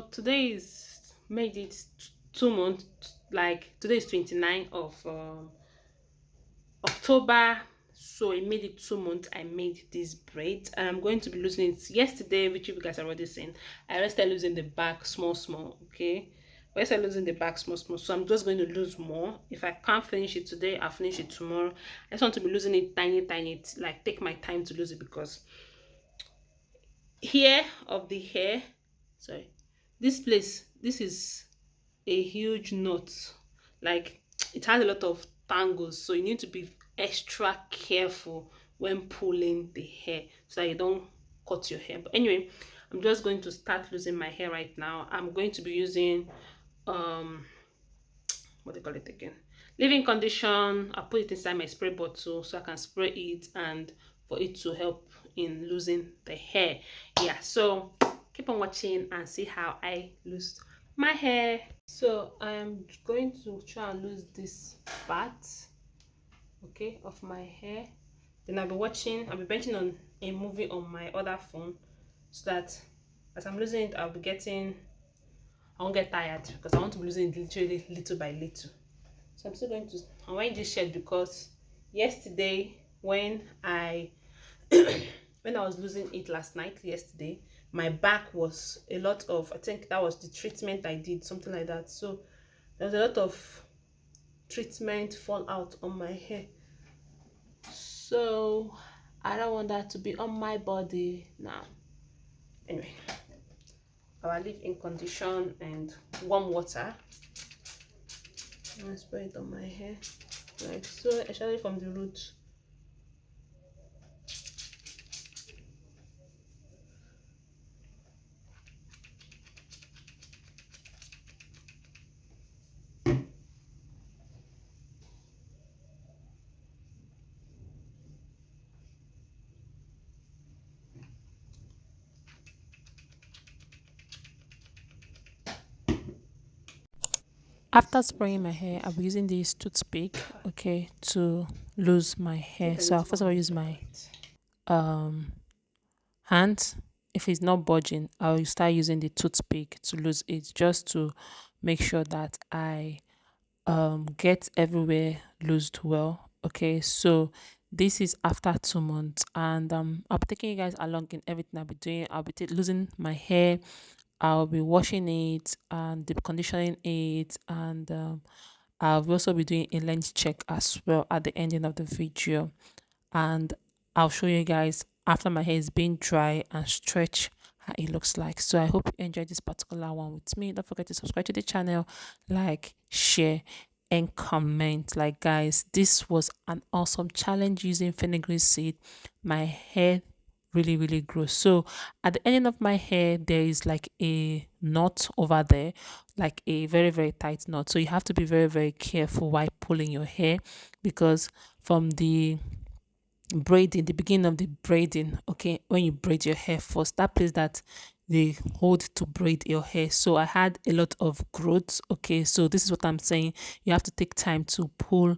So today is made it 2 months. Like today is 29 of October. So it made it 2 months. I made this braid, and I'm going to be losing it yesterday, which you guys are already seen. I already started losing the back small, small. Okay, I started losing the back small, small. So I'm just going to lose more. If I can't finish it today, I'll finish it tomorrow. I just want to be losing it tiny, tiny. Like take my time to lose it because hair of the hair, sorry, this is a huge knot. Like it has a lot of tangles, so you need to be extra careful when pulling the hair so that you don't cut your hair. But anyway, I'm just going to start losing my hair right now. I'm going to be using um what do you call it again, leave-in condition. I put it inside my spray bottle so I can spray it and for it to help in losing the hair. Yeah, so keep on watching and see how I lose my hair. So I am going to try and lose this part, okay, of my hair. Then I'll be benching on a movie on my other phone so that as I'm losing it, I won't get tired because I want to be losing it literally little by little. So I'm still going to, I'm wearing this shirt because yesterday when I when I was losing it last night, yesterday, my back was a lot of, I think that was the treatment I did, something like that. So there was a lot of treatment fall out on my hair. So I don't want that to be on my body now. Anyway, I'll leave in condition and warm water. I'm gonna spray it on my hair like so, especially from the root. After spraying my hair, I'll be using this toothpick, okay, to lose my I think hair. I So need I'll to first go of all and use look for my it. um hand. If it's not budging, I'll start using the toothpick to lose it, just to make sure that I get everywhere loosed well. Okay, so this is after 2 months, and I'll be taking you guys along in everything I'll be doing. I'll be losing my hair, I'll be washing it and deep conditioning it, and I'll also be doing a length check as well at the ending of the video. And I'll show you guys after my hair is being dry and stretched how it looks like. So I hope you enjoyed this particular one with me. Don't forget to subscribe to the channel, like, share, and comment. Like, guys, this was an awesome challenge using fenugreek seed. My hair really grows. So at the ending of my hair there is like a knot over there, like a very tight knot. So you have to be very careful while pulling your hair, because from the braiding, the beginning of the braiding, okay, when you braid your hair first, that place that they hold to braid your hair, so I had a lot of growth. Okay, so this is what I'm saying, you have to take time to pull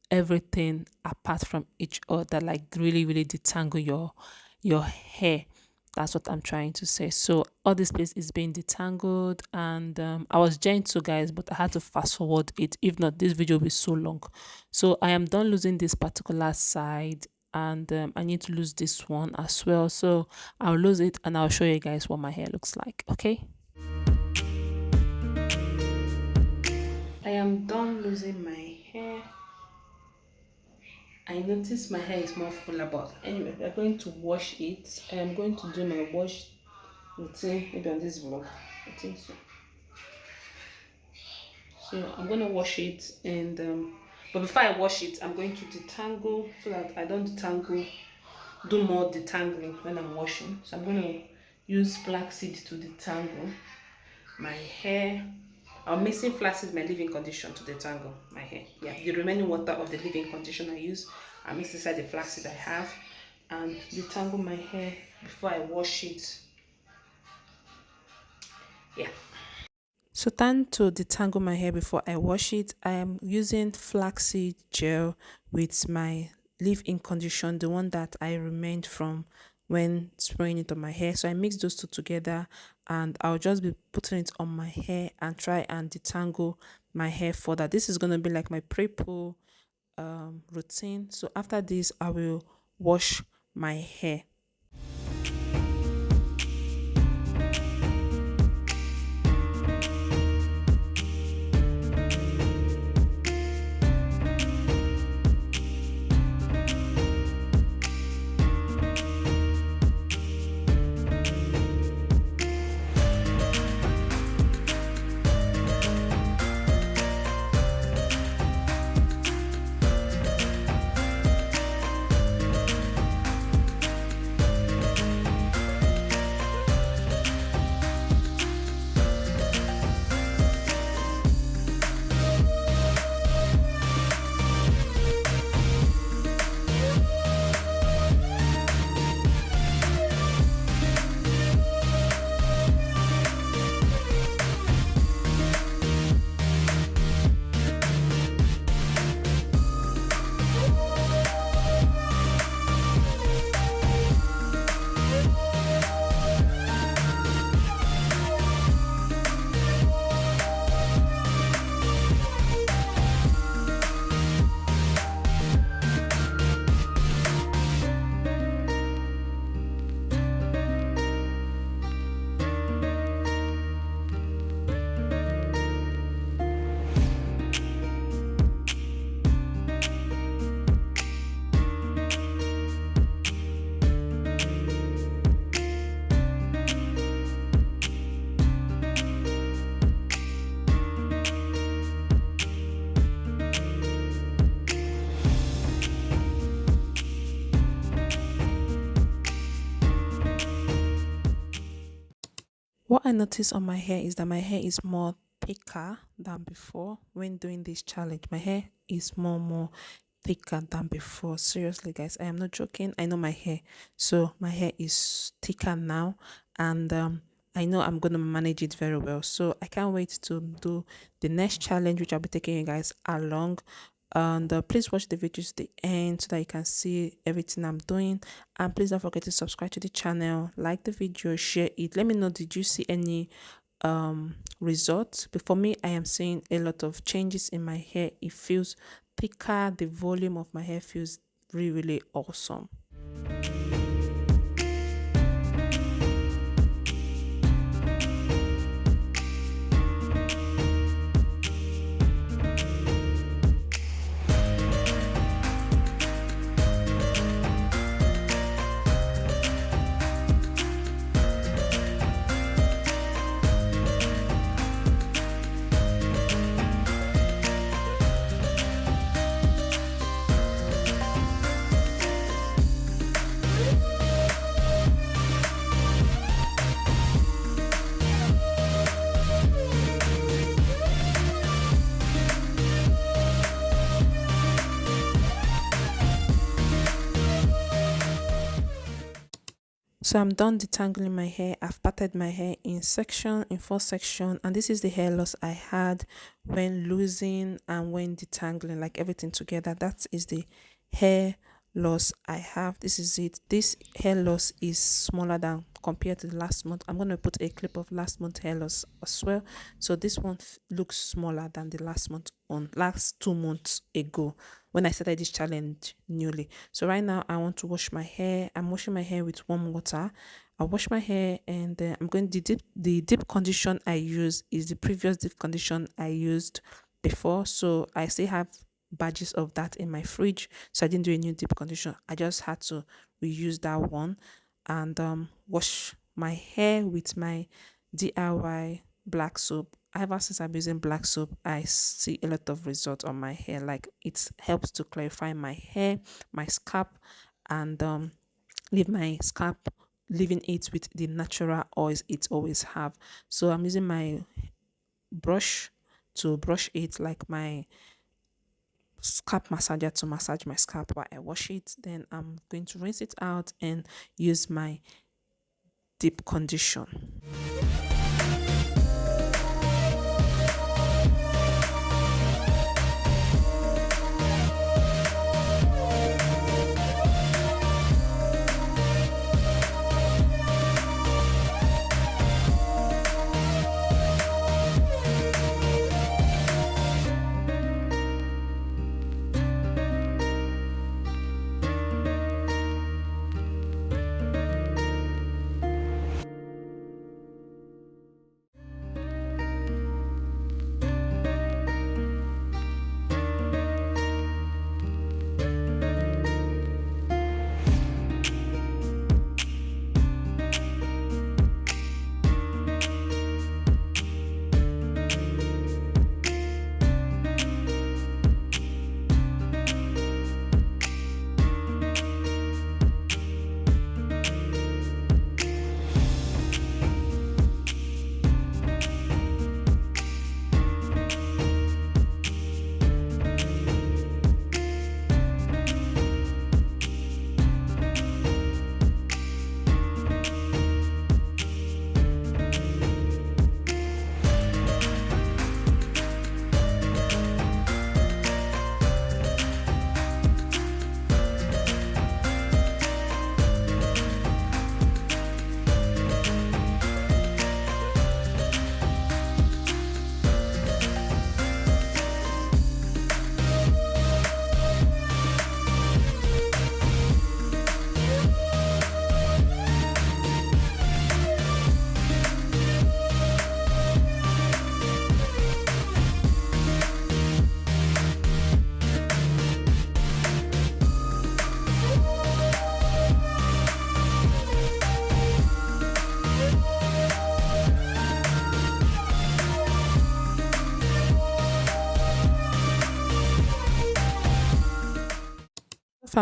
everything apart from each other, like really detangle your hair. That's what I'm trying to say. So all this place is being detangled, and I was gentle, guys, but I had to fast forward it. If not, this video will be so long. So I am done losing this particular side, and I need to lose this one as well. So I'll lose it and I'll show you guys what my hair looks like. Okay. I am done losing my hair. I noticed my hair is more fuller, but anyway, we're going to wash it. I am going to do my wash routine maybe on this vlog. I think so. So I'm going to wash it, and but before I wash it, I'm going to detangle so that I don't do more detangling when I'm washing. So I'm going to use flaxseed to detangle my hair. I'm mixing flaxseed with my leave-in condition to detangle my hair. Yeah, the remaining water of the leave-in condition I use, I mix inside the flaxseed I have and detangle my hair before I wash it. Yeah. So time to detangle my hair before I wash it. I am using flaxseed gel with my leave-in condition, the one that I remained from when spraying it on my hair. So I mix those two together, and I'll just be putting it on my hair and try and detangle my hair further. This is going to be like my pre-poo routine. So after this, I will wash my hair. What I notice on my hair is that my hair is more thicker than before when doing this challenge. My hair is more thicker than before. Seriously, guys, I am not joking. I know my hair. So my hair is thicker now, and I know I'm gonna manage it very well. So I can't wait to do the next challenge, which I'll be taking you guys along. And please watch the video to the end so that you can see everything I'm doing. And please don't forget to subscribe to the channel, like the video, share it. Let me know, did you see any results? But for me, I am seeing a lot of changes in my hair. It feels thicker. The volume of my hair feels really awesome. So I'm done detangling my hair. I've parted my hair in four section, and this is the hair loss I had when losing and when detangling, like everything together. That is the hair loss I have. This is it. This hair loss is smaller than compared to the last month. I'm going to put a clip of last month hair loss as well. So this one looks smaller than the last 2 months ago when I started this challenge newly. So right now I want to wash my hair. I'm washing my hair with warm water. I wash my hair, and I'm going to the deep condition I use is the previous deep condition I used before. So I still have badges of that in my fridge. So I didn't do a new deep condition. I just had to reuse that one and wash my hair with my DIY black soap. Ever since I'm using black soap, I see a lot of results on my hair. Like, it helps to clarify my hair, my scalp, and leave my scalp, leaving it with the natural oils it always have. So I'm using my brush to brush it, like my scalp massager to massage my scalp while I wash it. Then I'm going to rinse it out and use my deep condition.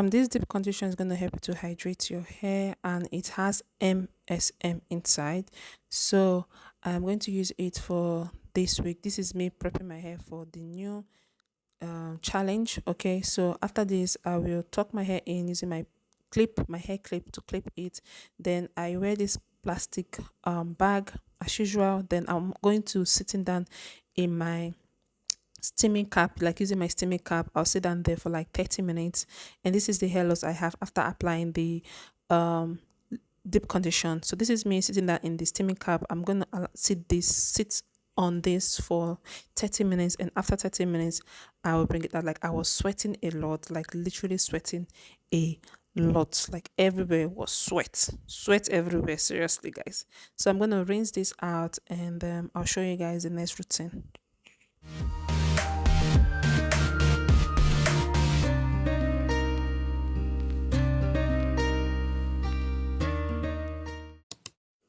This deep conditioner is going to help you to hydrate your hair, and it has MSM inside. So I'm going to use it for this week. This is me prepping my hair for the new challenge. Okay, so after this, I will tuck my hair in using my hair clip to clip it. Then I wear this plastic bag as usual. Then I'm going to sitting down in my steaming cap, like using my steaming cap. I'll sit down there for like 30 minutes, and this is the hair loss I have after applying the um deep condition. So this is me sitting down in the steaming cap. I'm gonna sit on this for 30 minutes, and after 30 minutes I will bring it out. Like I was sweating a lot, like literally sweating a lot, like everywhere was sweat everywhere, seriously guys. So I'm gonna rinse this out, and I'll show you guys the next routine.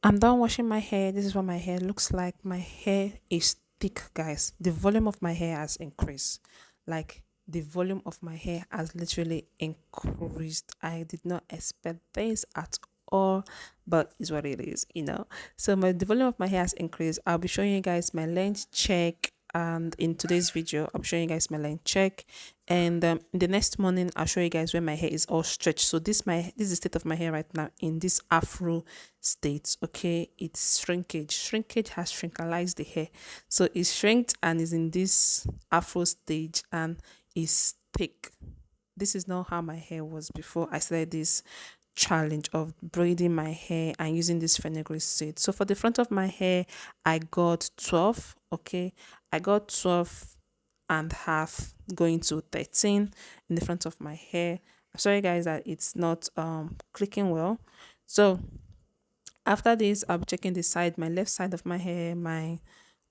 I'm done washing my hair. This is what my hair looks like. My hair is thick, guys. The volume of my hair has increased. Like the volume of my hair has literally increased. I did not expect this at all, but it's what it is. So the volume of my hair has increased. I'll be showing you guys my length check, and in today's video I'll be showing you guys my length check, and in the next morning I'll show you guys where my hair is all stretched. So this is the state of my hair right now in this afro state. Okay, it's shrinkage has shrinkalized the hair, so it's shrinked and is in this afro stage and is thick. This is not how my hair was before I started this challenge of braiding my hair and using this fenugreek seed. So for the front of my hair, I got 12. Okay, I got 12 and half going to 13 in the front of my hair. I'm sorry guys that it's not clicking well. So after this, I'll be checking the side, my left side of my hair, my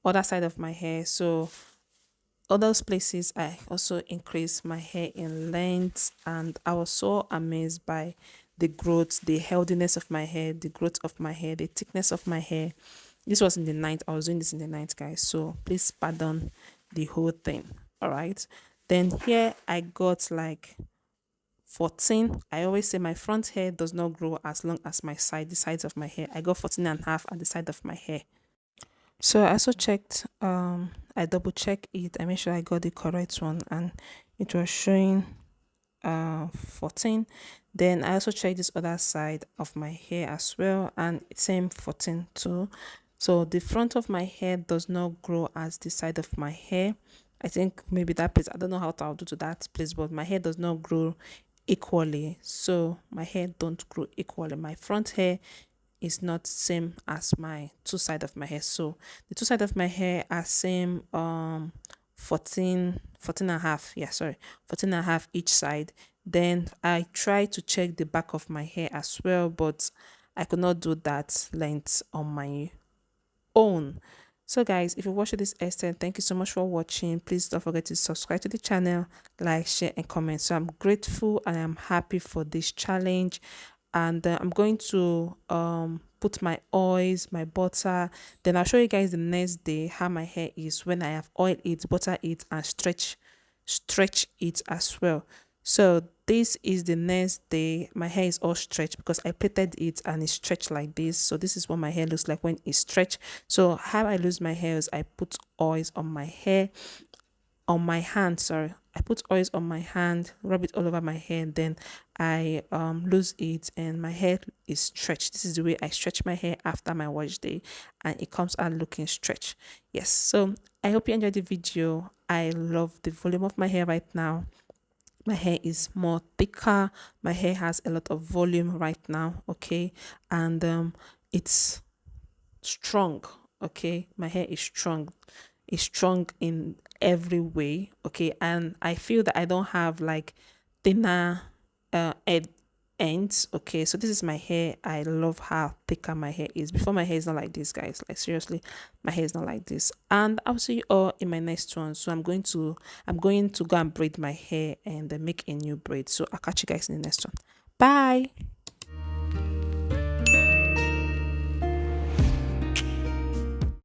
other side of my hair. So all those places I also increased my hair in length, and I was so amazed by the growth, the healthiness of my hair, the growth of my hair, the thickness of my hair. This was in the night. I was doing this in the night, guys, so please pardon the whole thing. All right, then here I got like 14. I always say my front hair does not grow as long as the sides of my hair. I got 14 and a half at the side of my hair. So I also checked, I double checked it. I made sure I got the correct one, and it was showing 14. Then I also checked this other side of my hair as well, and it's same 14 too. So the front of my hair does not grow as the side of my hair. I think maybe that place, I don't know how to I'll do to that place, but my hair does not grow equally. So my hair don't grow equally. My front hair is not same as my two side of my hair. So the two side of my hair are same 14 and a half. Yeah, sorry, 14 and a half each side. Then I try to check the back of my hair as well, but I could not do that length on my own. So guys, if you watched this extent, thank you so much for watching. Please don't forget to subscribe to the channel, like, share, and comment. So I'm grateful and I'm happy for this challenge, and I'm going to put my oils, my butter. Then I'll show you guys the next day how my hair is when I have oil it, butter it, and stretch it as well. So this is the next day. My hair is all stretched because I plaited it and it's stretched like this. So this is what my hair looks like when it's stretched. So how I lose my hair is I put oils on my hair, on my hand, sorry. I put oils on my hand, rub it all over my hair, then I lose it, and my hair is stretched. This is the way I stretch my hair after my wash day, and it comes out looking stretched. Yes, so I hope you enjoyed the video. I love the volume of my hair right now. My hair is more thicker. My hair has a lot of volume right now. Okay, and it's strong. Okay, my hair is strong in every way. Okay, and I feel that I don't have like thinner ends. Okay, so this is my hair. I love how thicker my hair is. Before, my hair is not like this, guys. Like seriously, my hair is not like this. And I'll see you all in my next one. So I'm going to go and braid my hair and make a new braid. So I'll catch you guys in the next one. Bye.